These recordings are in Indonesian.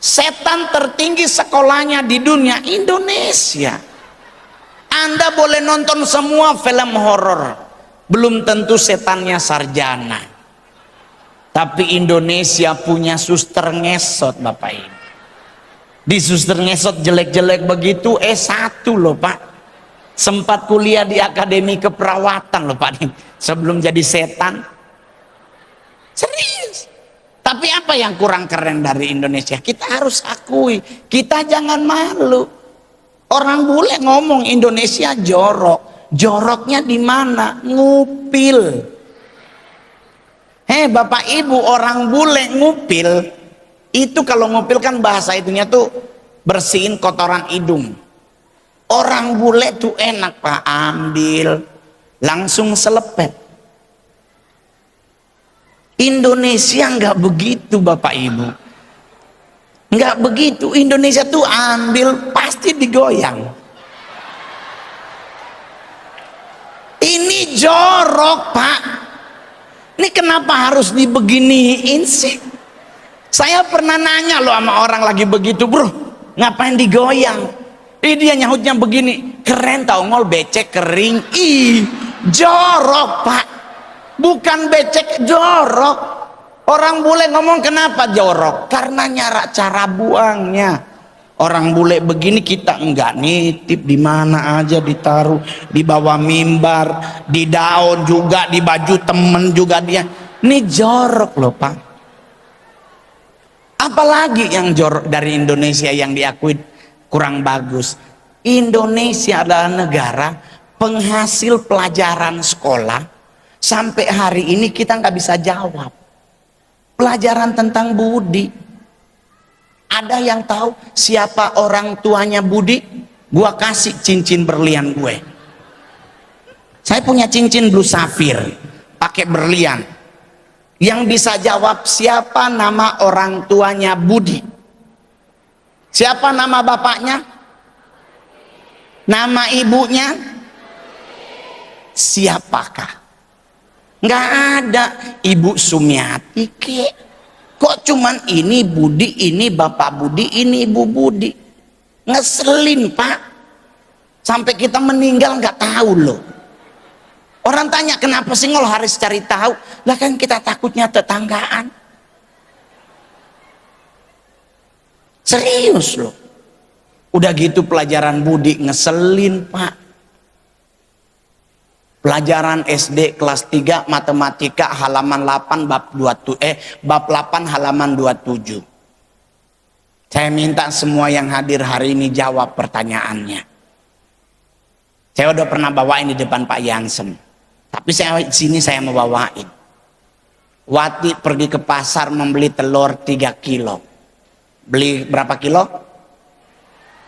Setan tertinggi sekolahnya di dunia Indonesia. Anda boleh nonton semua film horor, belum tentu setannya sarjana. Tapi Indonesia punya suster ngesot, Bapak Ibu. Di suster ngesot jelek-jelek begitu S1 loh Pak. Sempat kuliah di akademi keperawatan loh Pak, sebelum jadi setan. Serius. Tapi apa yang kurang keren dari Indonesia? Kita harus akui, kita jangan malu. Orang bule ngomong Indonesia jorok. Joroknya di mana? Ngupil. Bapak Ibu, orang bule ngupil itu, kalau ngupil kan bahasa itunya tuh bersihin kotoran hidung. Orang bule tuh enak Pak, ambil langsung selepet. Indonesia nggak begitu Bapak Ibu, nggak begitu. Indonesia tuh ambil pasti digoyang. Ini jorok Pak. Ini kenapa harus dibeginiin sih? Saya pernah nanya loh sama orang lagi begitu, bro, ngapain digoyang? Dia nyahutnya begini, keren tau ngol, becek kering. Ih, jorok Pak. Bukan becek, jorok. Orang bule ngomong kenapa jorok? Karena nyarak cara buangnya. Orang bule begini kita enggak, nitip di mana aja ditaruh, di bawah mimbar, di daun juga, di baju temen juga dia. Ini jorok loh Pak. Apalagi yang jorok dari Indonesia yang diakui kurang bagus? Indonesia adalah negara penghasil pelajaran sekolah. Sampai hari ini kita nggak bisa jawab pelajaran tentang budi. Ada yang tahu siapa orang tuanya Budi? Gua kasih cincin berlian gue. Saya punya cincin blue safir pakai berlian. Yang bisa jawab siapa nama orang tuanya Budi? Siapa nama bapaknya? Nama ibunya? Siapakah? Nggak ada. Ibu Sumiati kek. Kok cuman ini Budi, ini Bapak Budi, ini Ibu Budi? Ngeselin Pak. Sampai kita meninggal nggak tahu loh. Orang tanya kenapa sih ngol harus cari tahu? Lah kan kita takutnya tetanggaan. Serius loh. Udah gitu pelajaran budi ngeselin Pak. Pelajaran SD kelas 3 matematika halaman 8 bab 8 halaman 27. Saya minta semua yang hadir hari ini jawab pertanyaannya. Saya udah pernah bawain di depan Pak Jansen. Tapi sini saya mau bawain. Wati pergi ke pasar membeli telur 3 kilo. Beli berapa kilo?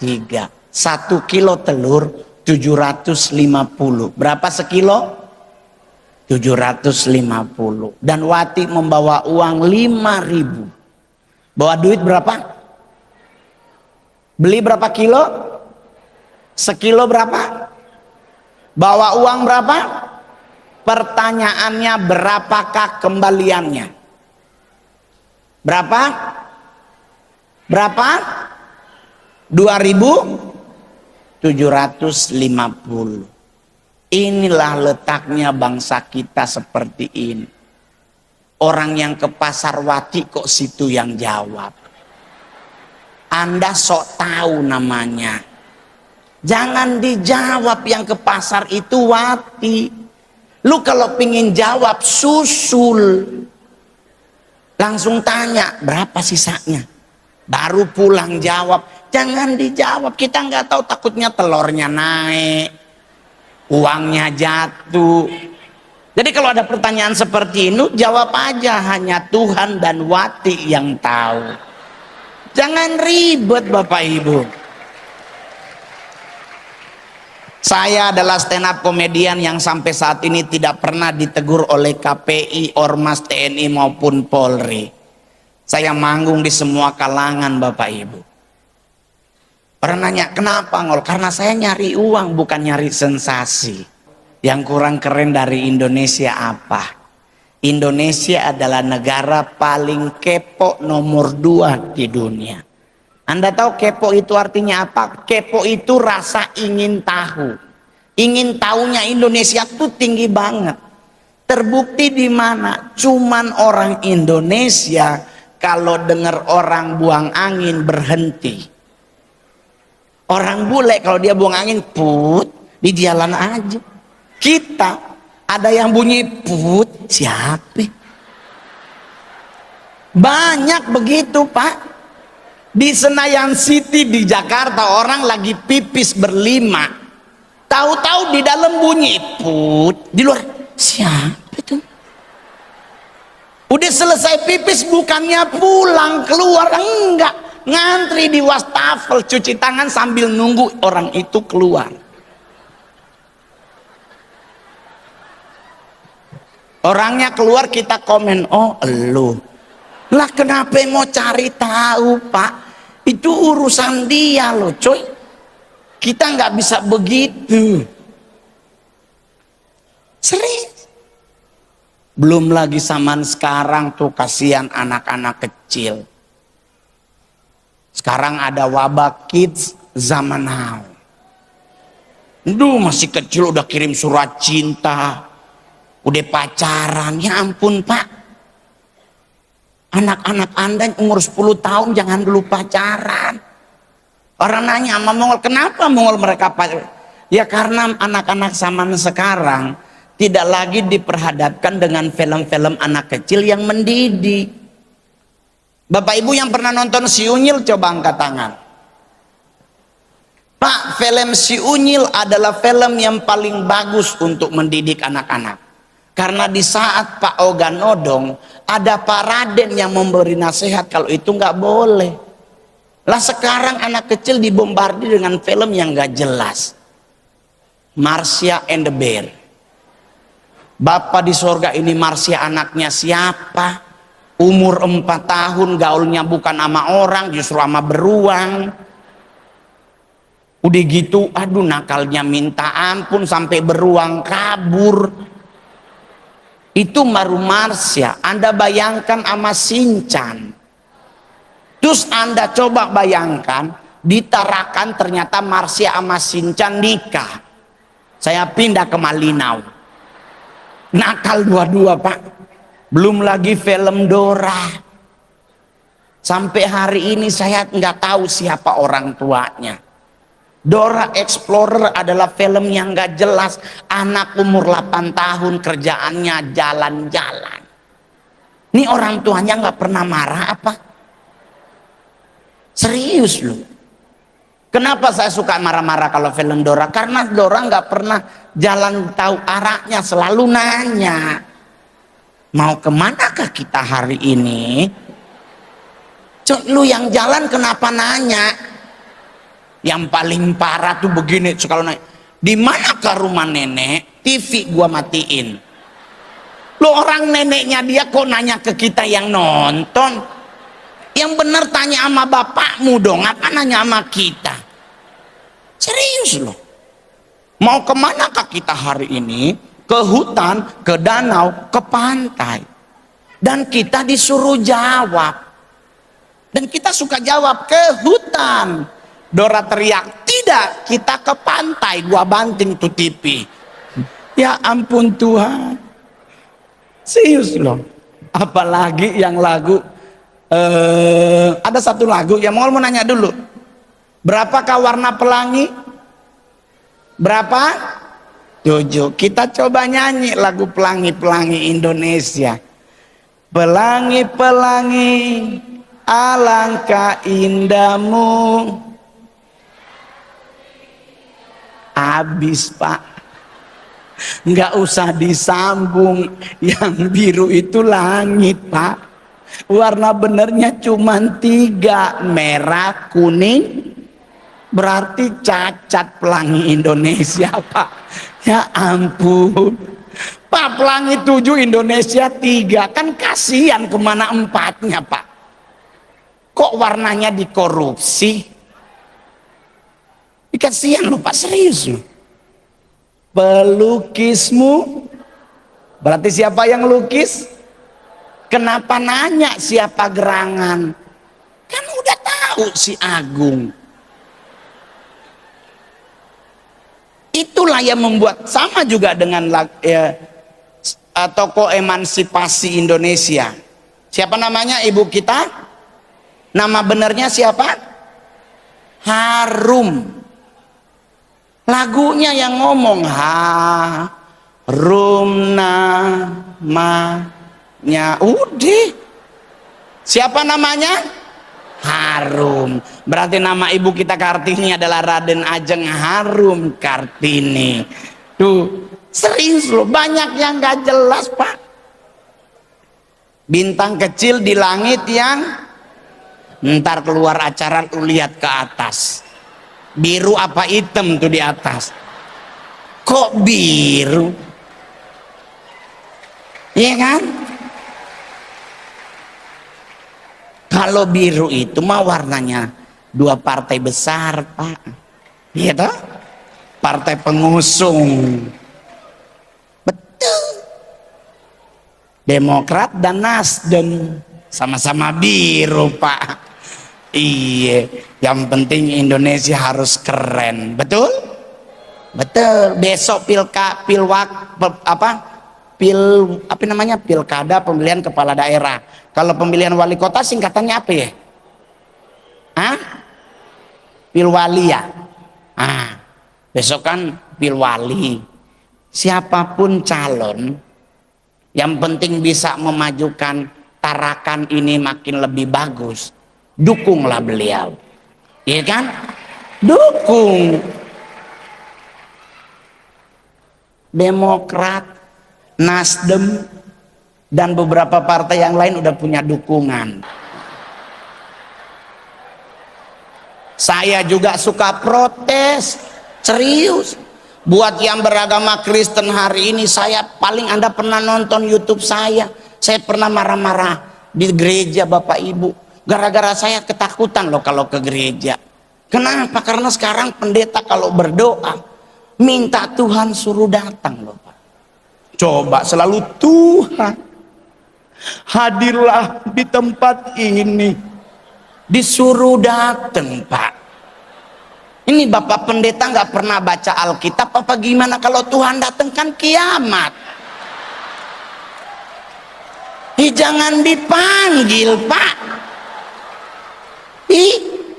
3. 1 kilo telur 750. Berapa sekilo? 750. Dan Wati membawa uang 5.000. Bawa duit berapa? Beli berapa kilo? Sekilo berapa? Bawa uang berapa? Pertanyaannya berapakah kembaliannya? Berapa? Berapa? 2.750. Inilah letaknya bangsa kita seperti ini. Orang yang ke pasar Wati kok situ yang jawab. Anda sok tahu namanya. Jangan dijawab yang ke pasar itu Wati. Lu kalau pingin jawab susul. Langsung tanya berapa sisanya. Baru pulang jawab. Jangan dijawab, kita nggak tahu, takutnya telurnya naik, uangnya jatuh. Jadi kalau ada pertanyaan seperti ini, jawab aja, hanya Tuhan dan Wati yang tahu. Jangan ribet Bapak Ibu. Saya adalah stand up komedian yang sampai saat ini tidak pernah ditegur oleh KPI, Ormas, TNI maupun Polri. Saya manggung di semua kalangan Bapak Ibu. Orang nanya kenapa ngol? Karena saya nyari uang bukan nyari sensasi. Yang kurang keren dari Indonesia apa? Indonesia adalah negara paling kepo nomor 2 di dunia. Anda tahu kepo itu artinya apa? Kepo itu rasa ingin tahu. Ingin tahunya Indonesia tuh tinggi banget. Terbukti di mana? Cuman orang Indonesia kalau dengar orang buang angin berhenti. Orang bule kalau dia buang angin put di jalan aja. Kita ada yang bunyi put, siapa? Banyak begitu, Pak. Di Senayan City di Jakarta orang lagi pipis berlima. Tahu-tahu di dalam bunyi put, di luar siapa itu? Udah selesai pipis bukannya pulang keluar, enggak, ngantri di wastafel cuci tangan sambil nunggu orang itu keluar. Orangnya keluar kita komen, oh elu. Lah kenapa mau cari tahu, Pak? Itu urusan dia loh, coy. Kita nggak bisa begitu. Serius. Belum lagi zaman sekarang tuh kasihan anak-anak kecil. Sekarang ada wabah kids zaman now. Duh, masih kecil udah kirim surat cinta. Udah pacaran, ya ampun, Pak. Anak-anak Anda umur 10 tahun jangan dulu pacaran. Orang nanya sama Mongol, kenapa Mongol mereka pacaran? Ya karena anak-anak zaman sekarang tidak lagi diperhadapkan dengan film-film anak kecil yang mendidik. Bapak Ibu yang pernah nonton Si Unyil coba angkat tangan. Pak, film Si Unyil adalah film yang paling bagus untuk mendidik anak-anak. Karena di saat Pak Oga nodong, ada Pak Raden yang memberi nasihat kalau itu nggak boleh. Lah sekarang anak kecil dibombardir dengan film yang nggak jelas. Marsha and the Bear. Bapak di sorga ini Marsha anaknya siapa? Umur 4 tahun gaulnya bukan sama orang, justru sama beruang. Udah gitu, aduh nakalnya minta ampun sampai beruang kabur. Itu baru Marsha. Anda bayangkan sama Shinchan. Terus Anda coba bayangkan, ditarakan ternyata Marsha sama Shinchan nikah. Saya pindah ke Malinau. Nakal dua-dua, Pak. Belum lagi film Dora. Sampai hari ini saya nggak tahu siapa orang tuanya. Dora Explorer adalah film yang gak jelas. Anak umur 8 tahun kerjaannya jalan-jalan. Ini orang tuanya gak pernah marah apa? Serius loh. Kenapa saya suka marah-marah kalau film Dora? Karena Dora gak pernah jalan tahu arahnya, selalu nanya, mau kemanakah kita hari ini? Cok, lu yang jalan kenapa nanya? Yang paling parah tuh begini, kalau naik, di manakah rumah nenek? TV gua matiin. Lo orang neneknya dia kok nanya ke kita yang nonton? Yang bener tanya sama bapakmu dong, apa nanya sama kita? Serius loh. Mau kemanakah kita hari ini? Ke hutan, ke danau, ke pantai. Dan kita disuruh jawab. Dan kita suka jawab, ke hutan. Dora teriak, tidak, kita ke pantai. Gua banting tuh TV. Ya ampun Tuhan. Serius loh. Apalagi yang lagu ada satu lagu yang mau nanya dulu. Berapakah warna pelangi? Berapa? 7. Kita coba nyanyi lagu pelangi-pelangi Indonesia. Pelangi-pelangi, alangkah indahmu. Habis, Pak. Nggak usah disambung. Yang biru itu langit, Pak. Warna benernya cuma 3, merah, kuning. Berarti cacat pelangi Indonesia, Pak. Ya ampun. Pak, pelangi 7, Indonesia 3. Kan kasihan kemana 4-nya, Pak. Kok warnanya dikorupsi? Kasihan loh, Pak, serius loh. Pelukismu, berarti siapa yang lukis? Kenapa nanya siapa gerangan? Kan udah tahu tahu si Agung. Itulah yang membuat, sama juga dengan tokoh emansipasi Indonesia. Siapa namanya ibu kita? Nama benernya siapa? Harum. Lagunya yang ngomong Harum namanya. Udah. Siapa namanya? Harum. Berarti nama ibu kita Kartini adalah Raden Ajeng Harum Kartini. Tuh, serius loh, banyak yang gak jelas, Pak. Bintang kecil di langit yang ntar keluar acara lu lihat ke atas. Biru apa hitam tuh di atas? Kok biru? Iya kan? Kalau biru itu mah warnanya dua partai besar, Pak. Iya toh? Partai pengusung. Betul. Demokrat dan Nasdem sama-sama biru, Pak. Iya, yang penting Indonesia harus keren. Betul? Betul. Besok pilkada pemilihan kepala daerah. Kalau pemilihan wali kota singkatannya apa ya? Hah? Pilwali ya? Besok kan pilwali. Siapapun calon, yang penting bisa memajukan Tarakan ini makin lebih bagus, dukunglah beliau. Iya kan? Dukung. Demokrat, Nasdem, dan beberapa partai yang lain udah punya dukungan. Saya juga suka protes, serius. Buat yang beragama Kristen hari ini, Anda pernah nonton YouTube saya pernah marah-marah di gereja, Bapak Ibu. Gara-gara saya ketakutan loh kalau ke gereja. Kenapa? Karena sekarang pendeta kalau berdoa minta Tuhan suruh datang loh, Pak. Coba selalu Tuhan hadirlah di tempat ini, disuruh datang, Pak. Ini Bapak pendeta nggak pernah baca Alkitab apa gimana? Kalau Tuhan datang kan kiamat. Jangan dipanggil, Pak.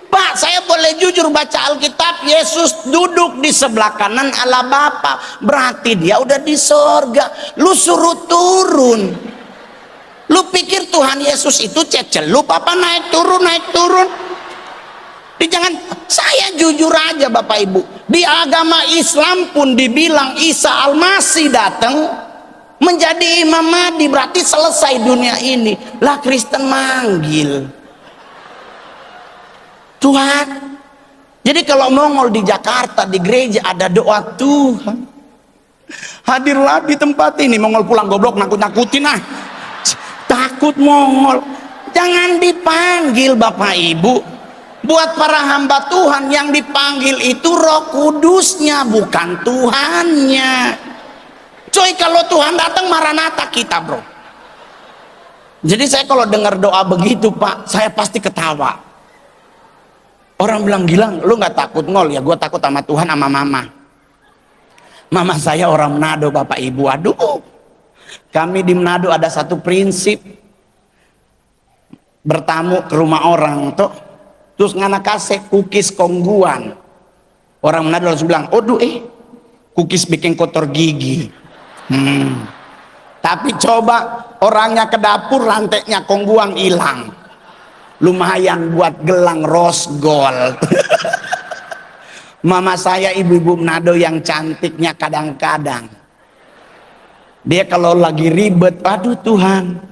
Pak, saya boleh jujur baca Alkitab, Yesus duduk di sebelah kanan Allah Bapa, berarti dia udah di sorga. Lu suruh turun. Lu pikir Tuhan Yesus itu cecelup apa naik turun? Jangan, saya jujur aja Bapak Ibu, di agama Islam pun dibilang Isa Al-Masih datang menjadi Imam Mahdi, berarti selesai dunia ini. Lah Kristen manggil Tuhan. Jadi kalau Mongol di Jakarta di gereja ada doa, Tuhan hadirlah di tempat ini. Mongol pulang goblok, nakut-nakutin takut Mongol. Jangan dipanggil Bapak Ibu. Buat para hamba Tuhan yang dipanggil itu Roh Kudusnya, bukan Tuhannya. Coy, kalau Tuhan datang Maranatha kita, bro. Jadi saya kalau dengar doa begitu, Pak, saya pasti ketawa. Orang bilang, Gilang, lu nggak takut ngol? Ya gue takut sama Tuhan sama mama. Mama saya orang Manado, Bapak Ibu. Aduh, kami di Manado ada satu prinsip. Bertamu ke rumah orang tuh, terus ngana kasih kukis kongguan. Orang Manado langsung bilang, kukis bikin kotor gigi. Tapi coba orangnya ke dapur, rantainya kongguang hilang. Lumayan buat gelang rose gold. Mama saya ibu-ibu Manado yang cantiknya kadang-kadang dia kalau lagi ribet, aduh Tuhan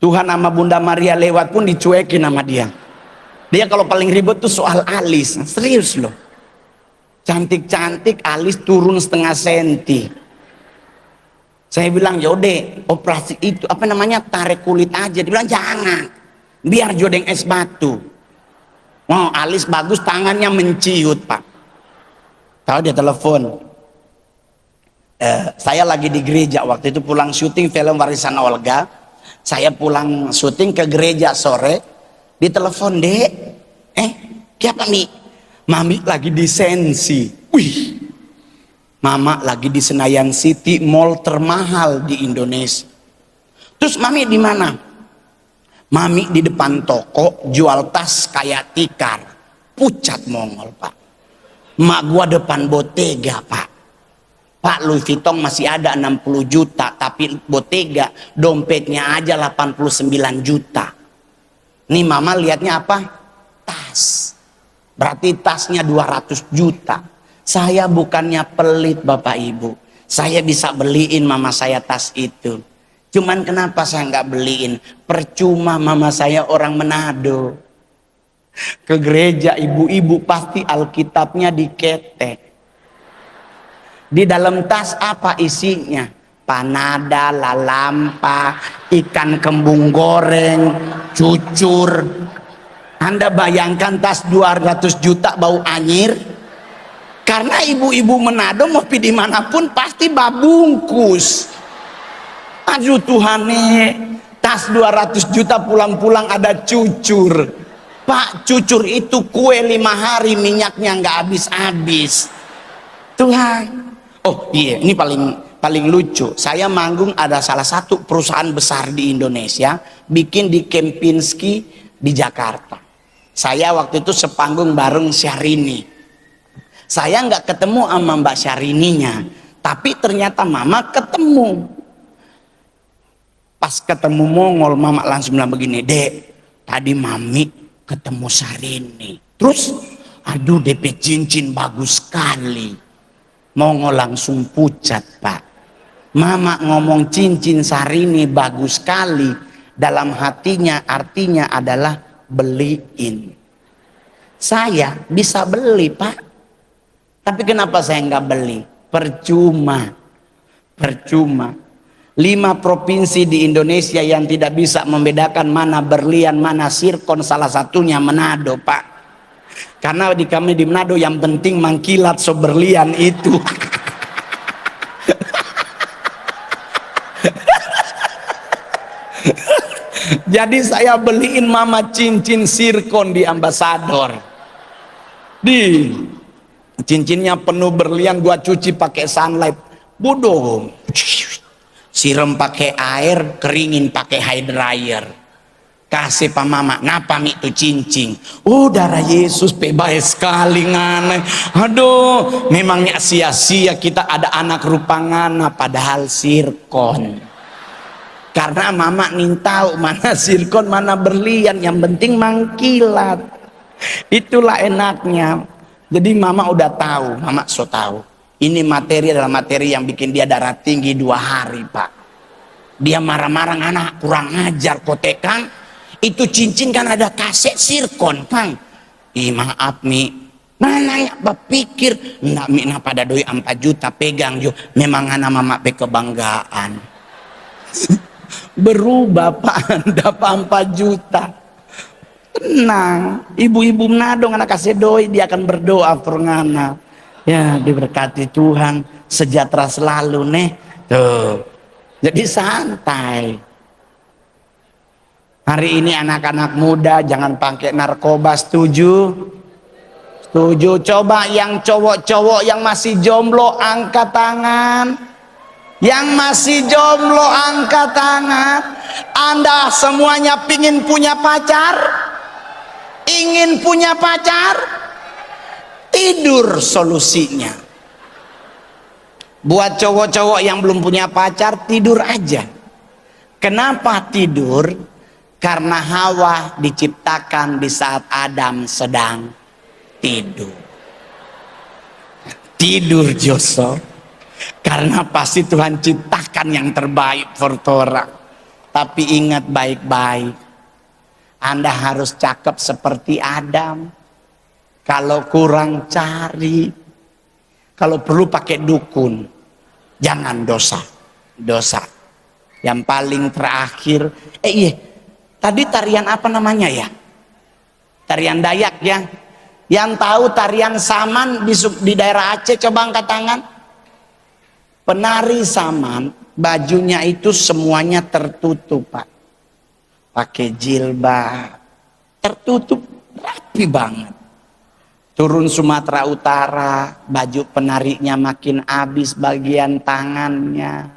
sama Bunda Maria lewat pun dicuekin sama dia. Dia kalau paling ribet tuh soal alis, serius loh. Cantik-cantik alis turun setengah senti. Saya bilang, yaudah operasi itu tarik kulit aja. Dia bilang jangan, biar jodeng es batu. Oh, alis bagus, tangannya menciut, Pak. Tahu dia telepon. Saya lagi di gereja waktu itu pulang syuting film Warisan Olga. Saya pulang syuting ke gereja sore. Ditelepon, Dek, Siapa Mi? Mami lagi di Sensi. Wih, Mama lagi di Senayan City, mall termahal di Indonesia. Terus Mami di mana? Mami di depan toko jual tas kayak tikar. Pucat Mongol, Pak. Mak gua depan Bottega, Pak. Pak, Louis Vuitton masih ada 60 juta, tapi Bottega dompetnya aja 89 juta. Nih Mama lihatnya apa? Tas. Berarti tasnya 200 juta. Saya bukannya pelit Bapak Ibu. Saya bisa beliin mama saya tas itu. Cuman kenapa saya nggak beliin? Percuma, mama saya orang Manado. Ke gereja ibu-ibu pasti Alkitabnya diketek. Di dalam tas apa isinya? Panada, lalampa, ikan kembung goreng, cucur. Anda bayangkan tas 200 juta bau anyir? Karena ibu-ibu Manado mau pergi dimanapun pasti babungkus. Aduh Tuhan nih, tas 200 juta pulang-pulang ada cucur. Pak, cucur itu kue 5 hari minyaknya nggak habis-habis. Tuhan. Oh iya, ini paling lucu. Saya manggung ada salah satu perusahaan besar di Indonesia bikin di Kempinski di Jakarta. Saya waktu itu sepanggung bareng Syahrini. Saya nggak ketemu sama Mbak Syarininya, tapi ternyata Mama ketemu. Pas ketemu Mongol, Mama langsung bilang begini, Dek, tadi Mami ketemu Syahrini. Terus, aduh DP cincin bagus sekali. Mongol langsung pucat, Pak. Mama ngomong cincin Syahrini bagus sekali. Dalam hatinya artinya adalah beliin. Saya bisa beli Pak, tapi kenapa saya nggak beli? Percuma. 5 provinsi di Indonesia yang tidak bisa membedakan mana berlian mana sirkon, salah satunya Manado Pak. Karena kami di Manado yang penting mangkilat so berlian itu. Jadi saya beliin Mama cincin sirkon di Ambasador. Di cincinnya penuh berlian, gua cuci pakai sunlight. Bodoh. Siram pakai air, keringin pakai hair dryer. Kasih pa Mama, ngapa Mi itu cincin? Oh darah Yesus baik sekali ngane. Aduh, memangnya sia-sia kita ada anak rupangana padahal sirkon. Karena Mama nih tahu mana sirkon mana berlian, yang penting mangkilat. Itulah enaknya. Jadi Mama udah tahu, Mama so tahu. Ini materi adalah materi yang bikin dia darah tinggi 2 hari Pak. Dia marah-marah, anak kurang ajar kotekan. Itu cincin kan ada kaset sirkon Kang. Ih maaf Mi, mana ya berpikir enggak Mi na pada doi 4 juta pegang jo. Memang anak Mama pe kebanggaan. Berubah Pak, dapat 4 juta. Tenang, ibu-ibu Manado anak kasih doi, dia akan berdoa for ngana. Ya diberkati Tuhan, sejahtera selalu nih. Tuh. Jadi santai. Hari ini anak-anak muda jangan pakai narkoba, setuju? Setuju. Coba yang cowok-cowok yang masih jomblo angkat tangan. Yang masih jomblo angkat tangan. Anda semuanya pingin punya pacar? Ingin punya pacar? Tidur solusinya. Buat cowok-cowok yang belum punya pacar, tidur aja. Kenapa tidur? Karena Hawa diciptakan di saat Adam sedang tidur. Tidur Joso. Karena pasti Tuhan ciptakan yang terbaik for Torah. Tapi ingat baik-baik, Anda harus cakep seperti Adam. Kalau kurang cari. Kalau perlu pakai dukun. Jangan dosa. Yang paling terakhir, tadi tarian apa namanya ya? Tarian Dayak ya. Yang tahu tarian Saman di daerah Aceh, coba angkat tangan. Penari Saman, bajunya itu semuanya tertutup Pak. Pakai jilbab, tertutup Rapi banget. Turun Sumatera Utara, baju penariknya makin habis bagian tangannya.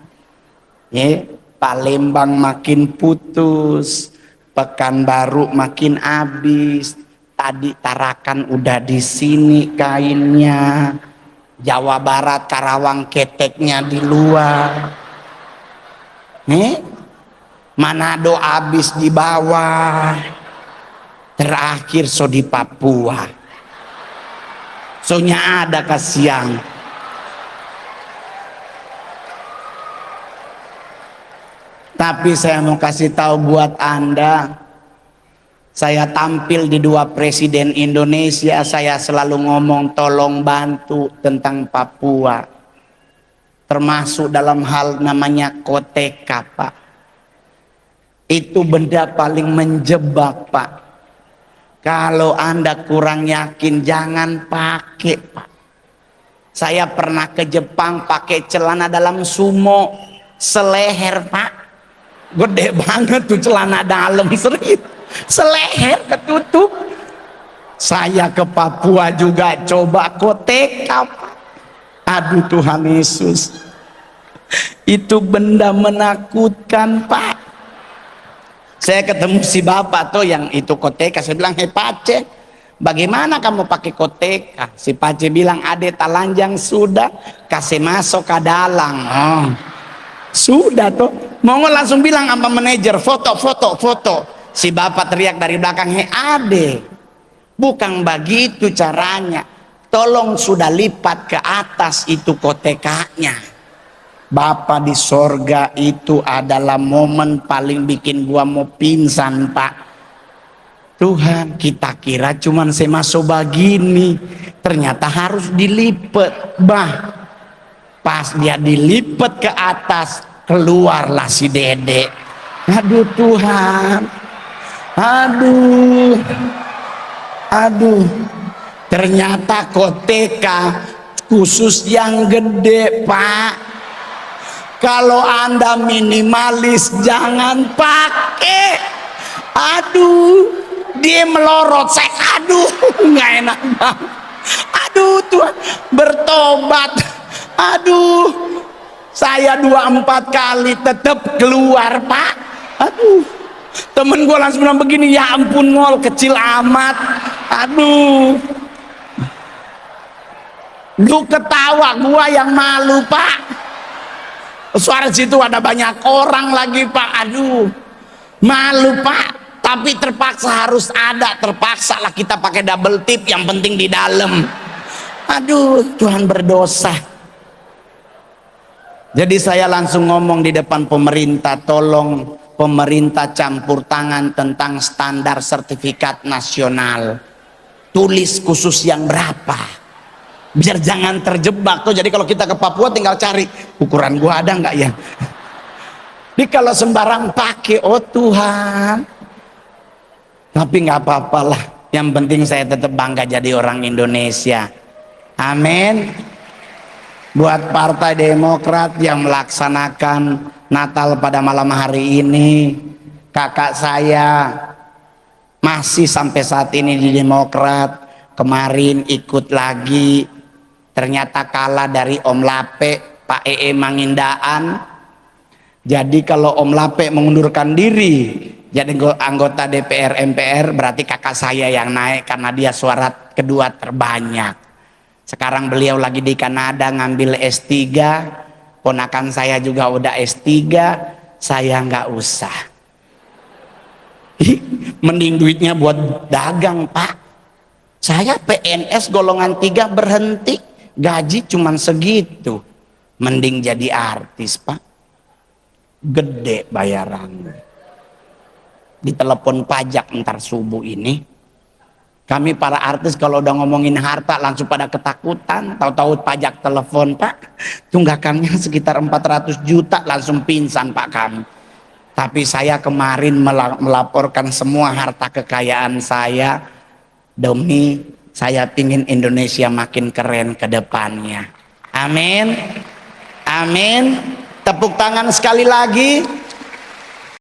Ya, Palembang makin putus, Pekanbaru makin habis. Tadi Tarakan udah di sini kainnya. Jawa Barat Karawang keteknya di luar. Manado habis di bawah. Terakhir so di Papua. Soalnya ada kasihan. Tapi saya mau kasih tahu buat Anda, saya tampil di 2 presiden Indonesia, saya selalu ngomong tolong bantu tentang Papua. Termasuk dalam hal namanya koteka, Pak. Itu benda paling menjebak, Pak. Kalau Anda kurang yakin, jangan pakai, Pak. Saya pernah ke Jepang pakai celana dalam sumo, seleher, Pak. Gede banget tuh celana dalam, serius. Seleher ketutup. Saya ke Papua juga coba koteka, Pak. Aduh Tuhan Yesus. Itu benda menakutkan, Pak. Saya ketemu si bapak tuh yang itu koteka, saya bilang, "Hei Pace, bagaimana kamu pakai koteka?" Si Pace bilang, "Ade talanjang sudah, kasih masuk ke dalam." Oh, sudah tuh. Mongol langsung bilang sama manajer, "Foto, foto, foto." Si bapak teriak dari belakang, "Hei Ade, bukan begitu caranya. Tolong sudah lipat ke atas itu kotekanya." Bapak di sorga, itu adalah momen paling bikin gua mau pingsan, Pak. Tuhan, kita kira cuman semasuk begini, ternyata harus dilipat. Pas dia dilipat ke atas, keluarlah si Dede. Aduh Tuhan, aduh, ternyata koteka khusus yang gede, Pak. Kalau Anda minimalis, jangan pakai. Aduh, dia melorot. Saya, aduh, nggak enak banget. Aduh Tuhan, bertobat. Aduh, saya 24 kali tetap keluar, Pak. Aduh, temen gue langsung bilang begini, "Ya ampun ngol, kecil amat." Aduh, lu ketawa, gua yang malu, Pak. Suara situ ada banyak orang lagi, Pak. Aduh, malu, Pak. Tapi terpaksa harus ada, terpaksa lah kita pakai double tip, yang penting di dalam. Aduh, Tuhan berdosa. Jadi saya langsung ngomong di depan pemerintah, tolong pemerintah campur tangan tentang standar sertifikat nasional. Tulis khusus yang berapa, biar jangan terjebak tuh. Jadi kalau kita ke Papua tinggal cari ukuran gua ada nggak ya. Jadi kalau sembarang pakai, oh Tuhan. Tapi nggak apa-apa lah, yang penting saya tetap bangga jadi orang Indonesia. Amin. Buat Partai Demokrat yang melaksanakan Natal pada malam hari ini, kakak saya masih sampai saat ini di Demokrat. Kemarin ikut lagi, ternyata kalah dari Om Lape, Pak Mangindaan. Jadi kalau Om Lape mengundurkan diri jadi anggota DPR MPR, berarti kakak saya yang naik karena dia suara kedua terbanyak. Sekarang beliau lagi di Kanada ngambil S3, ponakan saya juga udah S3, saya nggak usah. Mending duitnya buat dagang, Pak. Saya PNS golongan 3 berhenti, gaji cuman segitu. Mending jadi artis, Pak. Gede bayaran. Ditelepon pajak ntar subuh ini. Kami para artis kalau udah ngomongin harta langsung pada ketakutan. Tahu-tahu pajak telepon, "Pak, tunggakannya sekitar 400 juta, langsung pingsan, Pak, kami. Tapi saya kemarin melaporkan semua harta kekayaan saya, demi saya pingin Indonesia makin keren ke depannya. Amin. Amin. Tepuk tangan sekali lagi.